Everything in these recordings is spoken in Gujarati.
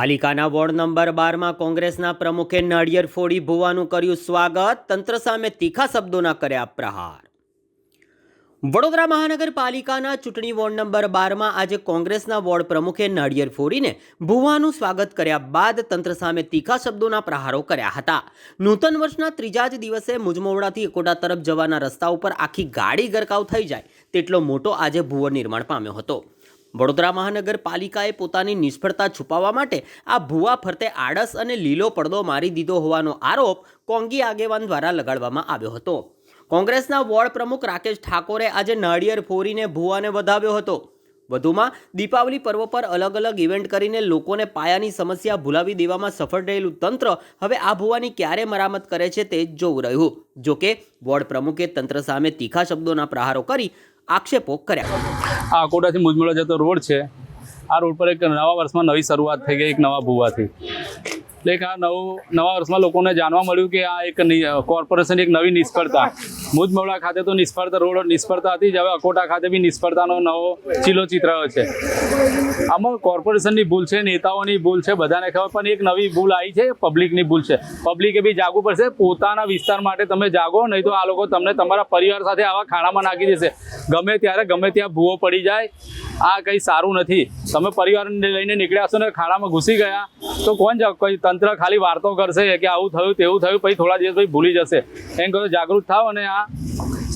પાલિકાના વોર્ડ નંબર 12માં કોંગ્રેસના પ્રમુખે નાળિયેર ફોડી ભુવાનું કર્યું સ્વાગત, તંત્ર સામે તીખા શબ્દોના કર્યા પ્રહાર। વડોદરા મહાનગરપાલિકાના ચૂંટણી વોર્ડ નંબર 12માં આજે કોંગ્રેસના વોર્ડ પ્રમુખે નાળિયેર ફોડીને ભુવાનું સ્વાગત કર્યા બાદ તંત્ર સામે તીખા શબ્દોના પ્રહારો કર્યા હતા। નૂતન વર્ષના ત્રીજા જ દિવસે મુજમોવડાથી એકોડા તરફ જવાના રસ્તા ઉપર આખી ગાડી ગરકાવ થઈ જાય તેટલો મોટો આજે ભુવો નિર્માણ પામ્યો હતો। વડોદરા મહાનગરપાલિકાએ પોતાની નિષ્ફળતા છુપાવવા માટે આ ભુવા ફરતે આડસ અને લીલો પડદો મારી દીધો હોવાનો આરોપ કોંગી આગેવાન દ્વારા લગાડવામાં આવ્યો હતો। કોંગ્રેસના વોર્ડ પ્રમુખ રાકેશ ઠાકોરે આજે નાળિયેર ફોડીને ભુવાને વધાવ્યો હતો। વધુમાં દીપાવલી પર્વ પર અલગ અલગ ઇવેન્ટ કરીને લોકોને પાયાની સમસ્યા ભૂલાવી દેવામાં સફળ રહેલું તંત્ર હવે આ ભુવાની ક્યારે મરામત કરે છે તે જ જોવું રહ્યું। જોકે વોર્ડ પ્રમુખે તંત્ર સામે તીખા શબ્દોના પ્રહારો કરી આક્ષેપો કર્યા। આ અકોટાથી મુજમોડા જતો રોડ છે। આ રોડ પર એક નવા વર્ષમાં નવી શરૂઆત થઈ ગઈ એક નવા ભુવાથી। એટલે આ નવા વર્ષમાં લોકોને જાણવા મળ્યું કે આ એક કોર્પોરેશન એક નવી નિષ્ફળતા મુજમોડા ખાતે તો નિષ્ફળતા હતી જ, હવે અકોટા ખાતે બી નિષ્ફળતાનો નવો ચીલો ચિતરાયો છે। આમાં કોર્પોરેશનની ભૂલ છે, નેતાઓની ભૂલ છે, બધાને ખબર, પણ એક નવી ભૂલ આવી છે, પબ્લિકની ભૂલ છે। પબ્લિકે બી જાગવું પડશે, પોતાના વિસ્તાર માટે તમે જાગો, નહીં તો આ લોકો તમને તમારા પરિવાર સાથે આવા ખાડામાં નાખી દેશે। ગમે ત્યારે ગમે ત્યાં ભૂવો પડી જાય, આ કંઈ સારું નથી। તમે પરિવારને લઈને નીકળ્યા છો ને ખાડામાં ઘૂસી ગયા તો કોણ કોઈ તંત્ર ખાલી વાર્તો કરશે કે આવું થયું તેવું થયું, પછી થોડા દિવસ પછી ભૂલી જશે। એમ કહો જાગૃત થાવ અને આ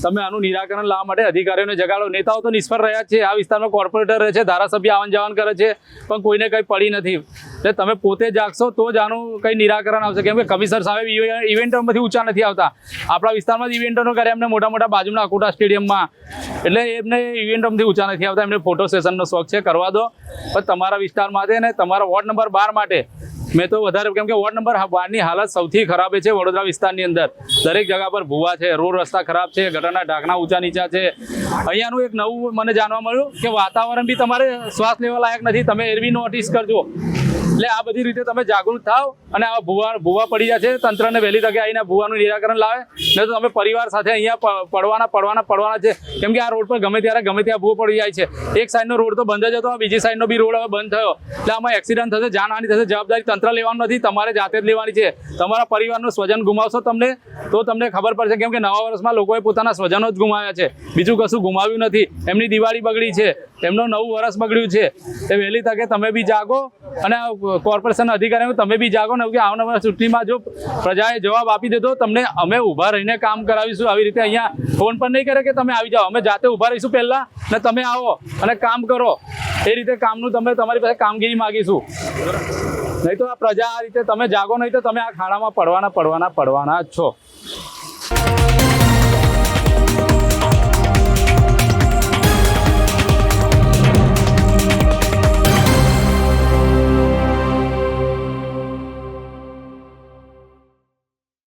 તમે આનું નિરાકરણ લાવવા માટે અધિકારીઓને જગાડો। નેતાઓ તો નિષ્ફળ રહ્યા છે, આ વિસ્તારમાં કોર્પોરેટર રહે છે, ધારાસભ્ય આવન જાવન કરે છે, પણ કોઈને કંઈ પડી નથી। એટલે તમે પોતે જાગશો તો જ આનું કંઈ નિરાકરણ આવશે। કેમ કે કમિશનર સાહેબ ઇવેન્ટોમાંથી ઊંચા નથી આવતા, આપણા વિસ્તારમાં જ ઇવેન્ટોનો કરે એમને મોટા બાજુના અકોટા સ્ટેડિયમમાં, એટલે એમને ઇવેન્ટોમાંથી ઊંચા નથી આવતા। એમને ફોટો સેશનનો શોખ છે, કરવા દો, પણ તમારા વિસ્તાર માટે ને તમારા વોર્ડ નંબર 12 માટે મેં તો વધારે, કેમ કે વોર્ડ નંબર 12ની હાલત સૌથી ખરાબ છે વડોદરા વિસ્તારની અંદર। દરેક જગા પર ભૂવા છે, રોડ રસ્તા ખરાબ છે, ગટરના ઢાંકણા ઊંચા નીચા છે। અહીંયાનું એક નવું મને જાણવા મળ્યું કે વાતાવરણ બી તમારે શ્વાસ લેવા લાયક નથી, તમે એ બી નોટિસ કરજો। એટલે આ બધી રીતે તમે જાગૃત થાવ અને આ ભૂવા પડી જાય છે, તંત્રને વહેલી તકે આવીને ભૂવાનું નિરાકરણ લાવે, નહીં તો તમે પરિવાર સાથે અહીંયા પડવાના છે। કેમ કે આ રોડ પર ગમે ત્યારે ગમે ત્યાં ભૂવો પડી જાય છે। એક સાઈડનો રોડ તો બંધ જ હતો, બીજી સાઈડનો બી રોડ હવે બંધ થયો, એટલે આમાં એક્સિડન્ટ થશે, જાનહાનિ થશે, જવાબદારી તંત્ર લેવાનું નથી, તમારે જાતે જ લેવાની છે। તમારા પરિવારનું સ્વજન ગુમાવશો તો તમને ખબર પડશે। કેમ કે નવા વર્ષમાં લોકોએ પોતાના સ્વજનો જ ગુમાવ્યા છે, બીજું કશું ગુમાવ્યું નથી। એમની દિવાળી બગડી છે, એમનું નવું વર્ષ બગડ્યું છે। એ વહેલી તકે તમે બી જાગો અને કોર્પોરેશન અધિકારીઓ તમે બી જાગો ને, કે આવનાર ચૂંટણીમાં જો પ્રજાએ જવાબ આપી દે તો તમને અમે ઊભા રહીને કામ કરાવીશું। આવી રીતે અહીંયા ફોન પર નહીં કરે કે તમે આવી જાઓ, અમે જાતે ઊભા રહીશું પહેલાં ને તમે આવો અને કામ કરો। એ રીતે કામનું તમે તમારી પાસે કામગીરી માગીશું, નહીં તો આ પ્રજા આ રીતે તમે જાગો નહીં તો તમે આ ખાડામાં પડવાના જ છો।